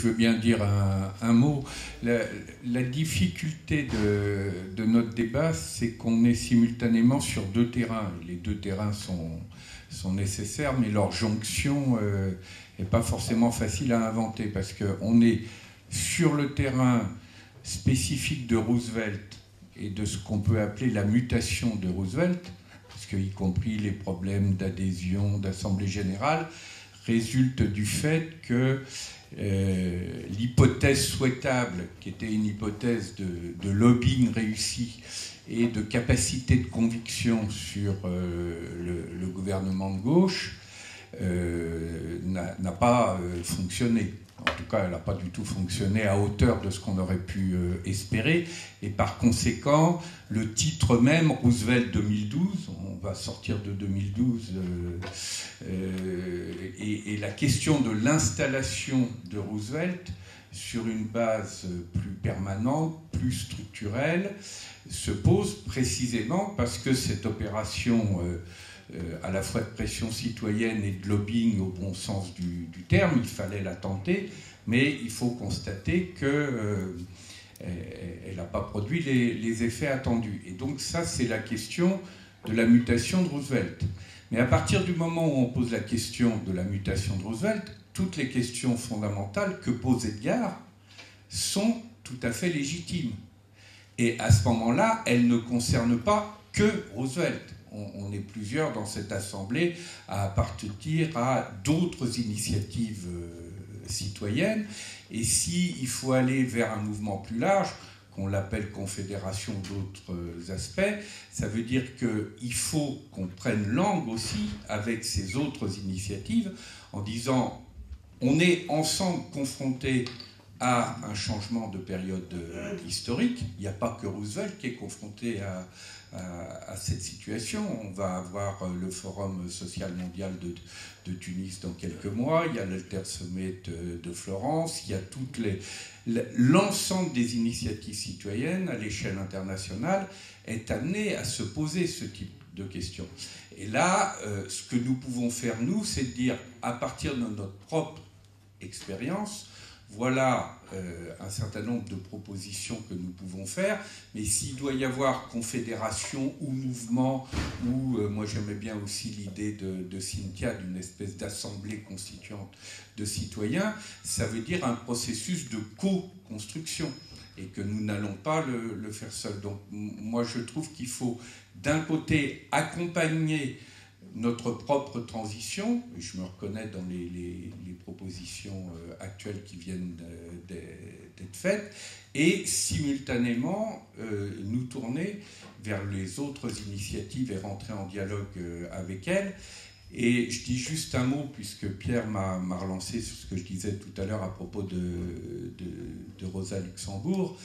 je veux bien dire un mot. La difficulté de notre débat, c'est qu'on est simultanément sur deux terrains. Les deux terrains sont nécessaires, mais leur jonction n'est pas forcément facile à inventer, parce qu'on est sur le terrain spécifique de Roosevelt et de ce qu'on peut appeler la mutation de Roosevelt, parce que y compris les problèmes d'adhésion, d'Assemblée générale, résultent du fait que l'hypothèse souhaitable, qui était une hypothèse de lobbying réussi et de capacité de conviction sur le gouvernement de gauche, n'a pas fonctionné. En tout cas, elle n'a pas du tout fonctionné à hauteur de ce qu'on aurait pu espérer. Et par conséquent, le titre même, Roosevelt 2012, on va sortir de 2012, et la question de l'installation de Roosevelt sur une base plus permanente, plus structurelle, se pose précisément parce que cette opération à la fois de pression citoyenne et de lobbying au bon sens du terme, il fallait la tenter, mais il faut constater qu'elle n'a pas produit les effets attendus. Et donc ça, c'est la question de la mutation de Roosevelt. Mais à partir du moment où on pose la question de la mutation de Roosevelt, toutes les questions fondamentales que pose Edgar sont tout à fait légitimes. Et à ce moment-là, elles ne concernent pas que Roosevelt. On est plusieurs dans cette assemblée à appartenir à d'autres initiatives citoyennes. Et s'il faut aller vers un mouvement plus large, qu'on l'appelle confédération d'autres aspects, ça veut dire qu'il faut qu'on prenne langue aussi avec ces autres initiatives en disant on est ensemble confrontés à un changement de période historique. Il n'y a pas que Roosevelt qui est confronté à cette situation. On va avoir le Forum social mondial de Tunis dans quelques mois, il y a l'Alter Summit de Florence, il y a l'ensemble des initiatives citoyennes à l'échelle internationale est amené à se poser ce type de questions. Et là, ce que nous pouvons faire, nous, c'est de dire, à partir de notre propre expérience, voilà un certain nombre de propositions que nous pouvons faire, mais s'il doit y avoir confédération ou mouvement, ou moi j'aimais bien aussi l'idée de Cynthia d'une espèce d'assemblée constituante de citoyens, ça veut dire un processus de co-construction et que nous n'allons pas le faire seul. Donc moi je trouve qu'il faut d'un côté accompagner notre propre transition, et je me reconnais dans les propositions actuelles qui viennent d'être faites, et simultanément nous tourner vers les autres initiatives et rentrer en dialogue avec elles. Et je dis juste un mot, puisque Pierre m'a relancé sur ce que je disais tout à l'heure à propos de Rosa Luxembourg.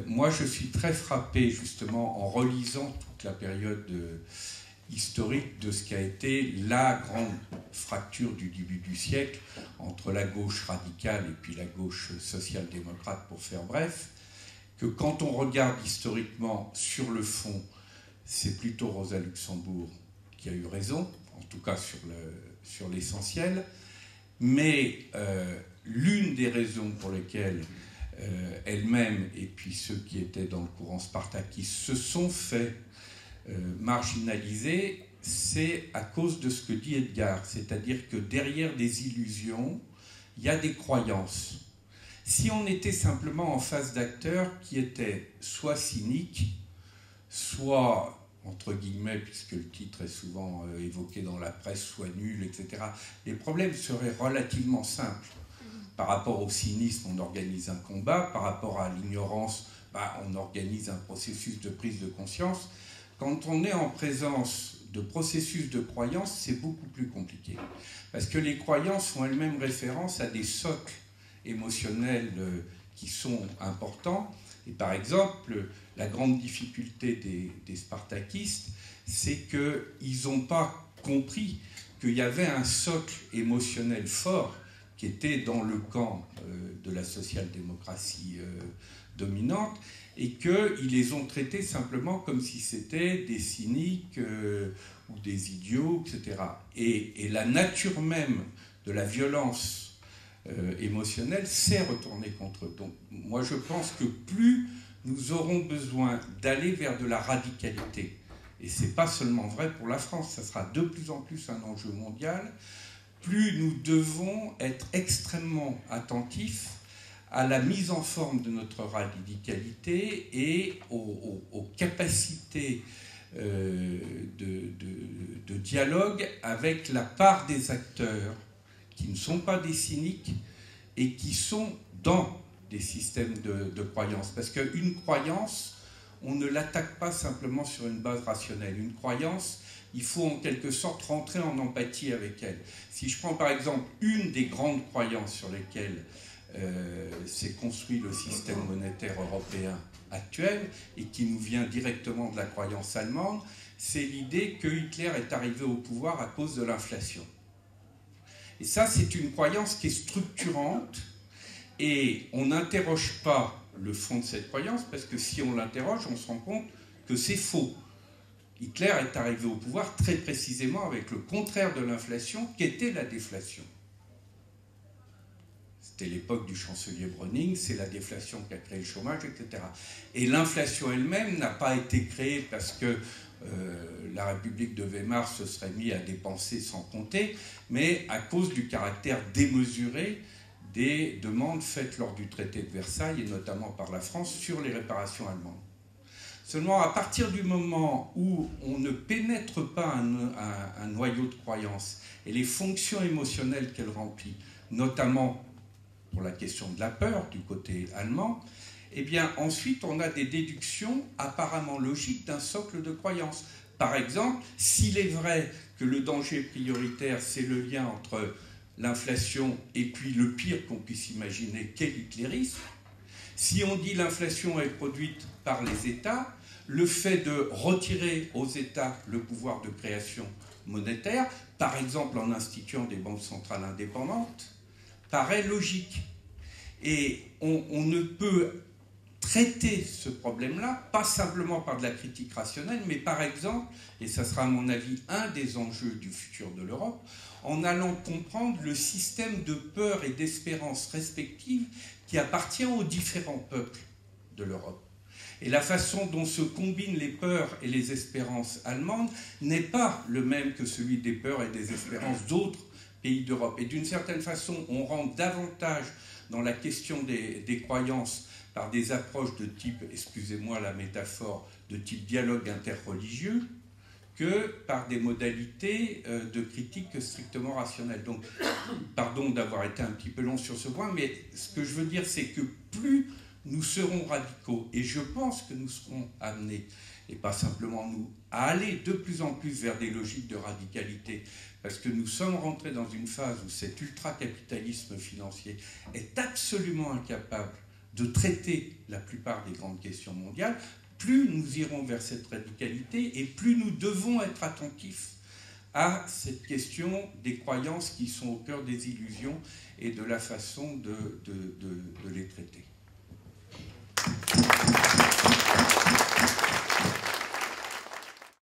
Moi, je suis très frappé, justement, en relisant toute la période historique de ce qui a été la grande fracture du début du siècle entre la gauche radicale et puis la gauche social-démocrate, pour faire bref, que quand on regarde historiquement sur le fond, c'est plutôt Rosa Luxembourg qui a eu raison, en tout cas sur l'essentiel, mais l'une des raisons pour lesquelles elle-même et puis ceux qui étaient dans le courant spartakiste se sont fait marginalisés, c'est à cause de ce que dit Edgar, c'est-à-dire que derrière des illusions, il y a des croyances. Si on était simplement en face d'acteurs qui étaient soit cyniques, soit, entre guillemets, puisque le titre est souvent évoqué dans la presse, soit nuls, etc., les problèmes seraient relativement simples. Par rapport au cynisme, on organise un combat, par rapport à l'ignorance, on organise un processus de prise de conscience. Quand on est en présence de processus de croyance, c'est beaucoup plus compliqué. Parce que les croyances font elles-mêmes référence à des socles émotionnels qui sont importants. Et par exemple, la grande difficulté des spartakistes, c'est qu'ils n'ont pas compris qu'il y avait un socle émotionnel fort qui était dans le camp de la social-démocratie dominante, et qu'ils les ont traités simplement comme si c'était des cyniques ou des idiots, etc. Et la nature même de la violence émotionnelle s'est retournée contre eux. Donc moi je pense que plus nous aurons besoin d'aller vers de la radicalité, et ce n'est pas seulement vrai pour la France, ça sera de plus en plus un enjeu mondial, plus nous devons être extrêmement attentifs à la mise en forme de notre radicalité et aux capacités de dialogue avec la part des acteurs qui ne sont pas des cyniques et qui sont dans des systèmes de croyances. Parce qu'une croyance, on ne l'attaque pas simplement sur une base rationnelle. Une croyance, il faut en quelque sorte rentrer en empathie avec elle. Si je prends par exemple une des grandes croyances sur lesquelles s'est construit le système monétaire européen actuel et qui nous vient directement de la croyance allemande, c'est l'idée que Hitler est arrivé au pouvoir à cause de l'inflation. Et ça, c'est une croyance qui est structurante et on n'interroge pas le fond de cette croyance parce que si on l'interroge, on se rend compte que c'est faux. Hitler est arrivé au pouvoir très précisément avec le contraire de l'inflation, qui était la déflation. C'était l'époque du chancelier Browning, c'est la déflation qui a créé le chômage, etc. Et l'inflation elle-même n'a pas été créée parce que la République de Weimar se serait mise à dépenser sans compter, mais à cause du caractère démesuré des demandes faites lors du traité de Versailles, et notamment par la France, sur les réparations allemandes. Seulement, à partir du moment où on ne pénètre pas un noyau de croyance et les fonctions émotionnelles qu'elle remplit, notamment pour la question de la peur du côté allemand, eh bien ensuite on a des déductions apparemment logiques d'un socle de croyances. Par exemple, s'il est vrai que le danger prioritaire, c'est le lien entre l'inflation et puis le pire qu'on puisse imaginer, qu'est l'hitlérisme, si on dit l'inflation est produite par les États, le fait de retirer aux États le pouvoir de création monétaire, par exemple en instituant des banques centrales indépendantes, paraît logique. Et on ne peut traiter ce problème-là, pas simplement par de la critique rationnelle, mais par exemple, et ça sera à mon avis un des enjeux du futur de l'Europe, en allant comprendre le système de peur et d'espérance respectives qui appartient aux différents peuples de l'Europe. Et la façon dont se combinent les peurs et les espérances allemandes n'est pas le même que celui des peurs et des espérances d'autres pays d'Europe. Et d'une certaine façon, on rentre davantage dans la question des croyances par des approches de type, excusez-moi la métaphore, de type dialogue interreligieux, que par des modalités de critique strictement rationnelles. Donc, pardon d'avoir été un petit peu long sur ce point, mais ce que je veux dire, c'est que plus nous serons radicaux, et je pense que nous serons amenés, et pas simplement nous, à aller de plus en plus vers des logiques de radicalité, parce que nous sommes rentrés dans une phase où cet ultra-capitalisme financier est absolument incapable de traiter la plupart des grandes questions mondiales, plus nous irons vers cette radicalité et plus nous devons être attentifs à cette question des croyances qui sont au cœur des illusions et de la façon de les traiter.